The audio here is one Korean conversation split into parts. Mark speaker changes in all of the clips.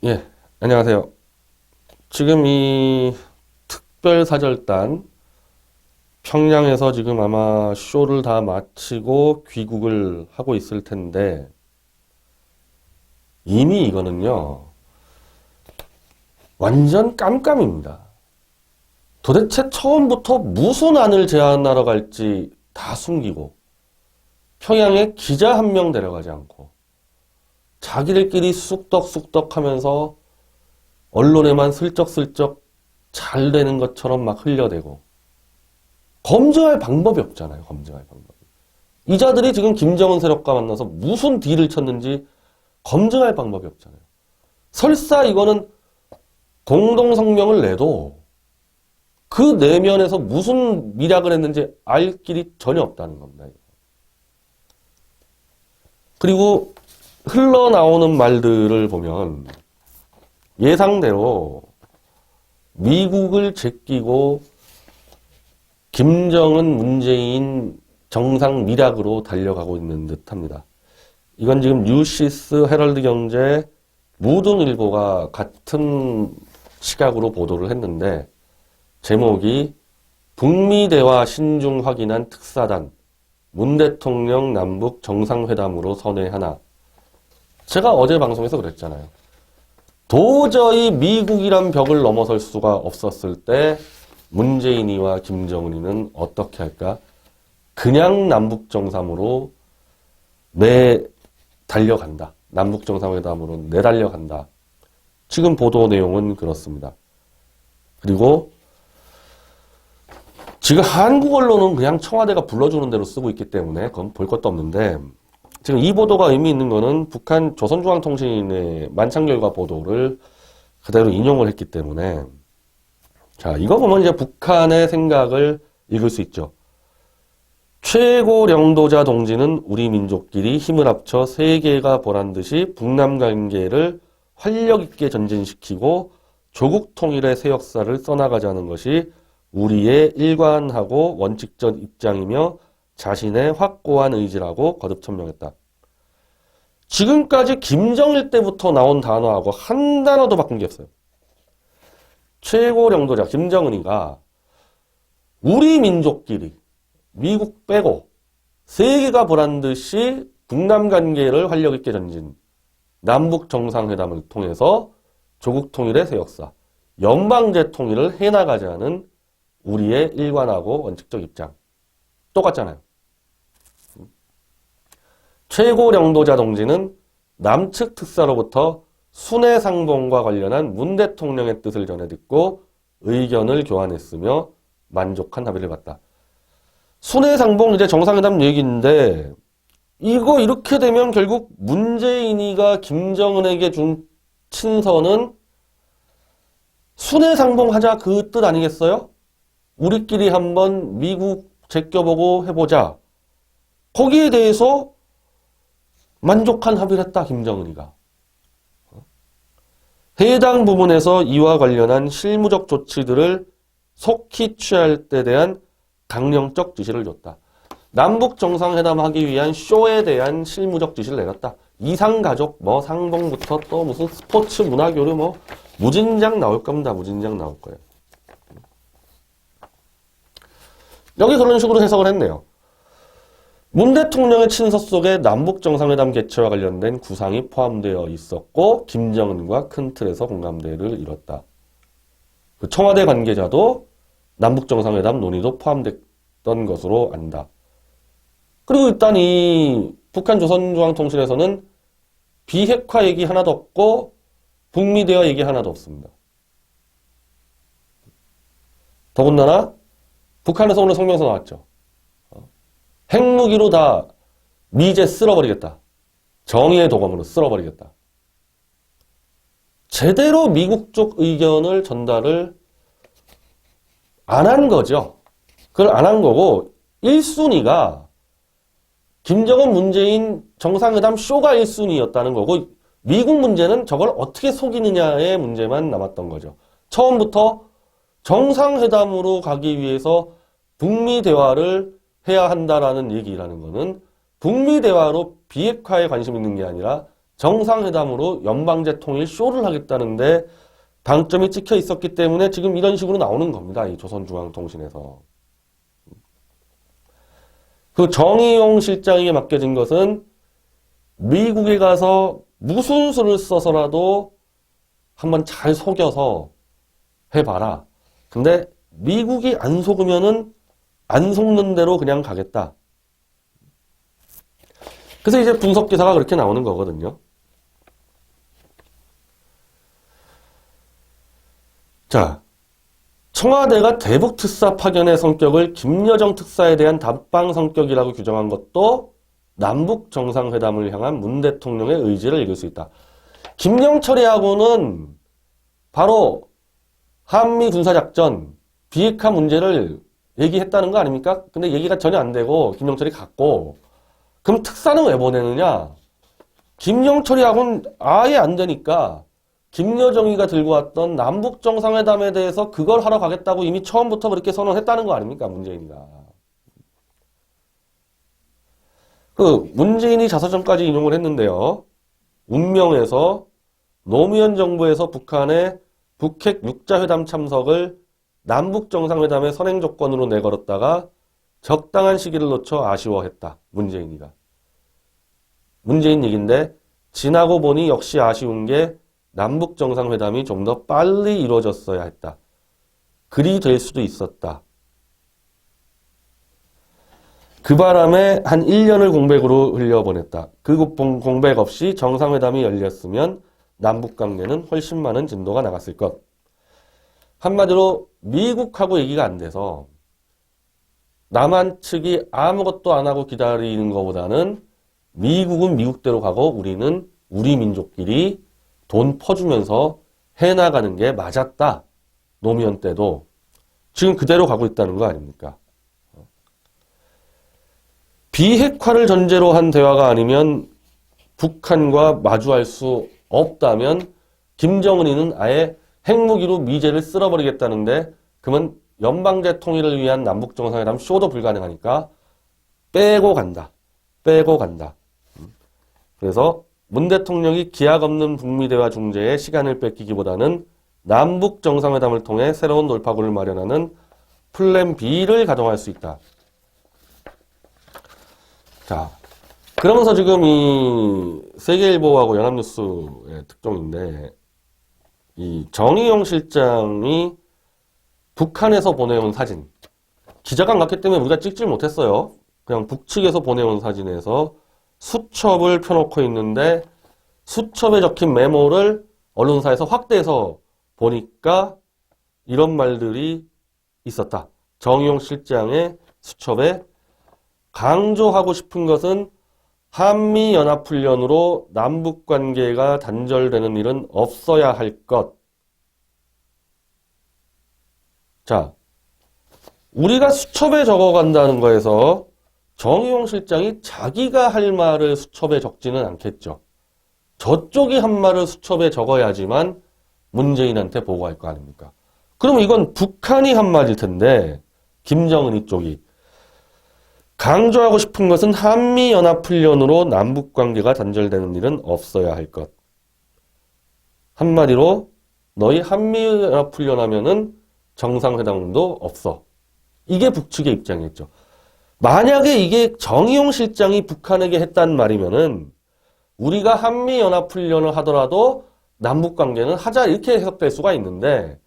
Speaker 1: 예, 안녕하세요. 지금 이 특별사절단 평양에서 지금 아마 쇼를 다 마치고 귀국을 하고 있을 텐데 이미 이거는요, 완전 깜깜입니다. 도대체 처음부터 무슨 안을 제안하러 갈지 다 숨기고 평양에 기자 한 명 데려가지 않고 자기들끼리 쑥덕쑥덕 하면서 언론에만 슬쩍슬쩍 잘 되는 것처럼 막 흘려대고 검증할 방법이 없잖아요. 검증할 방법이. 이자들이 지금 김정은 세력과 만나서 무슨 딜을 쳤는지 검증할 방법이 없잖아요. 설사 이거는 공동성명을 내도 그 내면에서 무슨 미략을 했는지 알 길이 전혀 없다는 겁니다. 그리고 흘러나오는 말들을 보면 예상대로 미국을 제끼고 김정은, 문재인 정상 미략으로 달려가고 있는 듯합니다. 이건 지금 뉴시스, 헤럴드 경제, 무등일보가 같은 시각으로 보도를 했는데 제목이 북미 대화 신중 확인한 특사단, 문 대통령 남북 정상회담으로 선회하나. 제가 어제 방송에서 그랬잖아요. 도저히 미국이란 벽을 넘어설 수가 없었을 때 문재인이와 김정은이는 어떻게 할까? 그냥 남북정상으로 달려간다. 남북정상회담으로 내달려간다. 지금 보도 내용은 그렇습니다. 그리고 지금 한국 언론은 그냥 청와대가 불러주는 대로 쓰고 있기 때문에 그건 볼 것도 없는데 지금 이 보도가 의미 있는 거는 북한 조선중앙통신의 만찬결과 보도를 그대로 인용을 했기 때문에 자, 이거 보면 이제 북한의 생각을 읽을 수 있죠. 최고領導자 동지는 우리 민족끼리 힘을 합쳐 세계가 보란 듯이 북남 관계를 활력 있게 전진시키고 조국 통일의 새 역사를 써나가자는 것이 우리의 일관하고 원칙적 입장이며 자신의 확고한 의지라고 거듭 천명했다. 지금까지 김정일 때부터 나온 단어하고 한 단어도 바꾼 게 없어요. 최고領導자 김정은이가 우리 민족끼리 미국 빼고 세계가 보란 듯이 북남 관계를 활력 있게 전진, 남북 정상회담을 통해서 조국 통일의 새 역사, 연방제 통일을 해나가자는 우리의 일관하고 원칙적 입장. 똑같잖아요. 최고領導자 동지는 남측 특사로부터 순회상봉과 관련한 문 대통령의 뜻을 전해 듣고 의견을 교환했으며 만족한 합의를 봤다. 순회상봉 이제 정상회담 얘기인데 이거 이렇게 되면 결국 문재인이가 김정은에게 준 친서는 순회상봉하자 그 뜻 아니겠어요? 우리끼리 한번 미국 제껴보고 해보자. 거기에 대해서 만족한 합의를 했다. 김정은이가. 해당 부분에서 이와 관련한 실무적 조치들을 속히 취할 때 대한 강령적 지시를 줬다. 남북 정상회담 하기 위한 쇼에 대한 실무적 지시를 내렸다. 이상가족 뭐 상봉부터 또 무슨 스포츠 문화교류 뭐 무진장 나올 겁니다. 무진장 나올 거예요. 여기 그런 식으로 해석을 했네요. 문 대통령의 친서 속에 남북 정상회담 개최와 관련된 구상이 포함되어 있었고 김정은과 큰 틀에서 공감대를 이뤘다. 그 청와대 관계자도 남북 정상회담 논의도 포함됐던 것으로 안다. 그리고 일단 이 북한 조선중앙통신에서는 비핵화 얘기 하나도 없고 북미 대화 얘기 하나도 없습니다. 더군다나 북한에서 오늘 성명서 나왔죠. 핵무기로 다 미제 쓸어버리겠다. 정의의 도검으로 쓸어버리겠다. 제대로 미국 쪽 의견을 전달을 안 한 거죠. 그걸 안 한 거고 1순위가 김정은 문재인 정상회담 쇼가 1순위였다는 거고 미국 문제는 저걸 어떻게 속이느냐의 문제만 남았던 거죠. 처음부터 정상회담으로 가기 위해서 북미 대화를 해야 한다라는 얘기라는 거는 북미 대화로 비핵화에 관심 있는 게 아니라 정상회담으로 연방제 통일 쇼를 하겠다는데 방점이 찍혀 있었기 때문에 지금 이런 식으로 나오는 겁니다. 이 조선중앙통신에서. 그 정의용 실장에게 맡겨진 것은 미국에 가서 무슨 수를 써서라도 한번 잘 속여서 해봐라. 근데 미국이 안 속으면은 안 속는 대로 그냥 가겠다. 그래서 이제 분석 기사가 그렇게 나오는 거거든요. 자, 청와대가 대북 특사 파견의 성격을 김여정 특사에 대한 답방 성격이라고 규정한 것도 남북 정상회담을 향한 문 대통령의 의지를 읽을 수 있다. 김영철이하고는 바로 한미 군사작전, 비핵화 문제를 얘기했다는 거 아닙니까? 근데 얘기가 전혀 안 되고 김영철이 갔고, 그럼 특사는 왜 보내느냐? 김영철이하고는 아예 안 되니까 김여정이가 들고 왔던 남북 정상회담에 대해서 그걸 하러 가겠다고 이미 처음부터 그렇게 선언했다는 거 아닙니까? 문재인이가. 문재인이 자서전까지 인용을 했는데요. 운명에서 노무현 정부에서 북한의 북핵 육자회담 참석을 남북 정상회담의 선행 조건으로 내걸었다가 적당한 시기를 놓쳐 아쉬워했다. 문재인이가. 문재인 얘기인데 지나고 보니 역시 아쉬운 게 남북 정상회담이 좀 더 빨리 이루어졌어야 했다. 그리 될 수도 있었다. 그 바람에 한 1년을 공백으로 흘려보냈다. 그 공백 없이 정상회담이 열렸으면 남북관계는 훨씬 많은 진도가 나갔을 것. 한마디로 미국하고 얘기가 안 돼서 남한 측이 아무것도 안 하고 기다리는 것보다는 미국은 미국대로 가고 우리는 우리 민족끼리 돈 퍼주면서 해나가는 게 맞았다. 노무현 때도. 지금 그대로 가고 있다는 거 아닙니까? 비핵화를 전제로 한 대화가 아니면 북한과 마주할 수 없다면 김정은이는 아예 핵무기로 미제를 쓸어버리겠다는데 그러면 연방제 통일을 위한 남북정상회담 쇼도 불가능하니까 빼고 간다. 빼고 간다. 그래서 문 대통령이 기약 없는 북미 대화 중재에 시간을 뺏기기보다는 남북 정상회담을 통해 새로운 돌파구를 마련하는 플랜 B를 가동할 수 있다. 자, 그러면서 지금 이 세계일보하고 연합뉴스의 특종인데 이 정의용 실장이 북한에서 보내온 사진, 기자가 안 갔기 때문에 우리가 찍질 못했어요. 그냥 북측에서 보내온 사진에서 수첩을 펴놓고 있는데 수첩에 적힌 메모를 언론사에서 확대해서 보니까 이런 말들이 있었다. 정의용 실장의 수첩에 강조하고 싶은 것은 한미연합훈련으로 남북관계가 단절되는 일은 없어야 할 것. 자, 우리가 수첩에 적어간다는 거에서 정의용 실장이 자기가 할 말을 수첩에 적지는 않겠죠. 저쪽이 한 말을 수첩에 적어야지만 문재인한테 보고할 거 아닙니까? 그러면 이건 북한이 한 말일 텐데 김정은이 쪽이 강조하고 싶은 것은 한미연합훈련으로 남북관계가 단절되는 일은 없어야 할 것. 한마디로 너희 한미연합훈련 하면은 정상회담도 없어. 이게 북측의 입장이었죠. 만약에 이게 정의용 실장이 북한에게 했단 말이면은 우리가 한미연합훈련을 하더라도 남북관계는 하자 이렇게 해석될 수가 있는데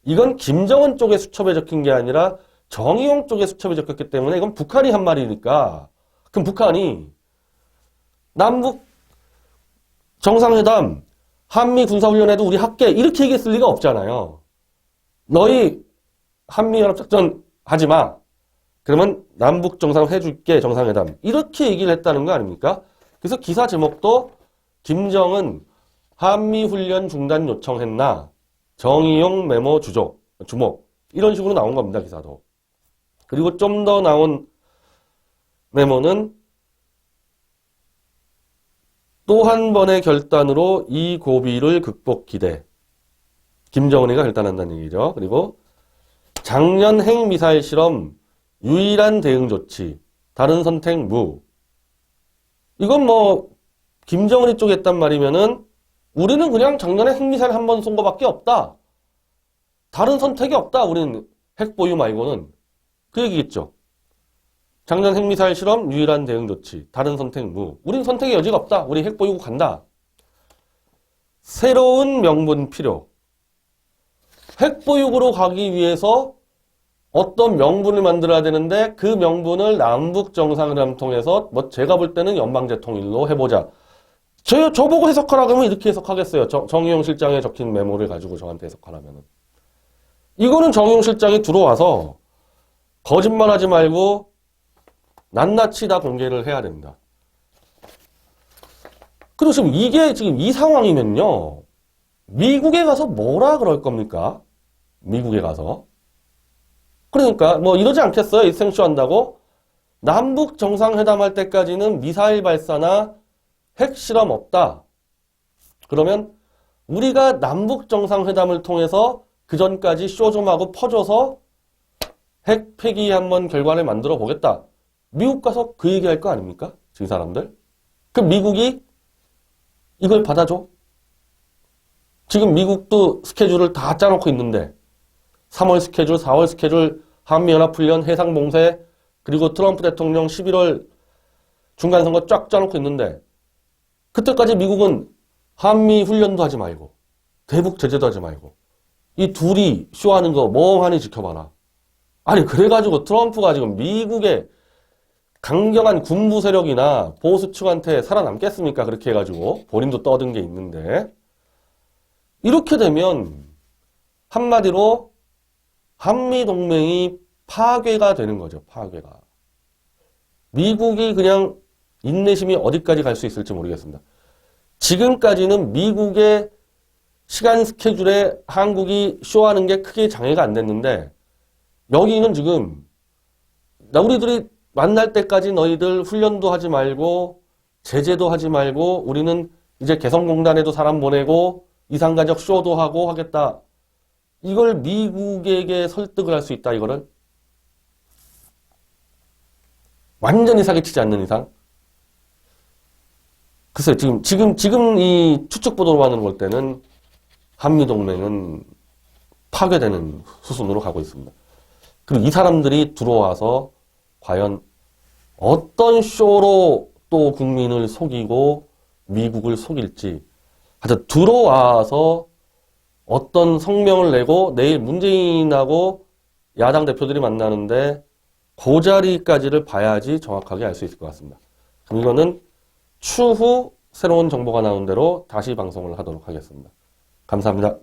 Speaker 1: 이건 김정은 쪽의 수첩에 적힌 게 아니라 정의용 쪽의 수첩에 적혔기 때문에 이건 북한이 한 말이니까 그럼 북한이 남북 정상회담 한미 군사훈련에도 우리 할게 이렇게 얘기했을 리가 없잖아요. 너희 한미연합작전 하지 마. 그러면 남북 정상 해줄게 정상회담 이렇게 얘기를 했다는 거 아닙니까? 그래서 기사 제목도 김정은 한미훈련 중단 요청했나 정의용 메모 주목 이런 식으로 나온 겁니다. 기사도. 그리고 좀 더 나온 메모는 또 한 번의 결단으로 이 고비를 극복 기대. 김정은이가 결단한다는 얘기죠. 그리고 작년 핵미사일 실험 유일한 대응 조치. 다른 선택 무. 이건 뭐 김정은이 쪽에 했단 말이면은 우리는 그냥 작년에 핵미사일 한 번 쏜 거밖에 없다. 다른 선택이 없다. 우리는 핵 보유 말고는. 그 얘기겠죠. 작년 핵미사일 실험 유일한 대응 조치. 다른 선택 무. 우린 선택의 여지가 없다. 우리 핵 보유고 간다. 새로운 명분 필요. 핵 보유국으로 가기 위해서 어떤 명분을 만들어야 되는데 그 명분을 남북 정상회담 통해서 뭐 제가 볼 때는 연방제 통일로 해보자. 저보고 해석하라 그러면 이렇게 해석하겠어요. 정의용 실장에 적힌 메모를 가지고 저한테 해석하라면은. 이거는 정의용 실장이 들어와서 거짓말하지 말고 낱낱이 다 공개를 해야 된다. 그리고 지금 이게 지금 이 상황이면요. 미국에 가서 뭐라 그럴 겁니까? 미국에 가서. 그러니까 뭐 이러지 않겠어요? 이생쇼 한다고? 남북 정상회담 할 때까지는 미사일 발사나 핵실험 없다. 그러면 우리가 남북 정상회담을 통해서 그 전까지 쇼 좀 하고 퍼줘서 핵 폐기 한번 결과를 만들어 보겠다. 미국 가서 그 얘기할 거 아닙니까? 지금 사람들. 그럼 미국이 이걸 받아줘? 지금 미국도 스케줄을 다 짜놓고 있는데 3월 스케줄, 4월 스케줄, 한미연합훈련, 해상봉쇄, 그리고 트럼프 대통령 11월 중간선거 쫙 짜놓고 있는데 그때까지 미국은 한미훈련도 하지 말고 대북 제재도 하지 말고 이 둘이 쇼하는 거 멍하니 지켜봐라. 아니 그래가지고 트럼프가 지금 미국의 강경한 군부 세력이나 보수 측한테 살아남겠습니까? 그렇게 해가지고 본인도 떠든 게 있는데 이렇게 되면 한마디로 한미동맹이 파괴가 되는 거죠. 파괴가. 미국이 그냥 인내심이 어디까지 갈 수 있을지 모르겠습니다. 지금까지는 미국의 시간 스케줄에 한국이 쇼하는 게 크게 장애가 안 됐는데 여기는 지금 우리들이 만날 때까지 너희들 훈련도 하지 말고 제재도 하지 말고 우리는 이제 개성공단에도 사람 보내고 이상가족 쇼도 하고 하겠다. 이걸 미국에게 설득을 할 수 있다, 이거를. 완전히 사기치지 않는 이상. 글쎄요, 지금 이 추측 보도로 하는 걸 때는 한미동맹은 파괴되는 수순으로 가고 있습니다. 그리고 이 사람들이 들어와서 과연 어떤 쇼로 또 국민을 속이고 미국을 속일지. 하여튼 들어와서 어떤 성명을 내고 내일 문재인하고 야당 대표들이 만나는데 그 자리까지를 봐야지 정확하게 알 수 있을 것 같습니다. 그럼 이거는 추후 새로운 정보가 나온 대로 다시 방송을 하도록 하겠습니다. 감사합니다.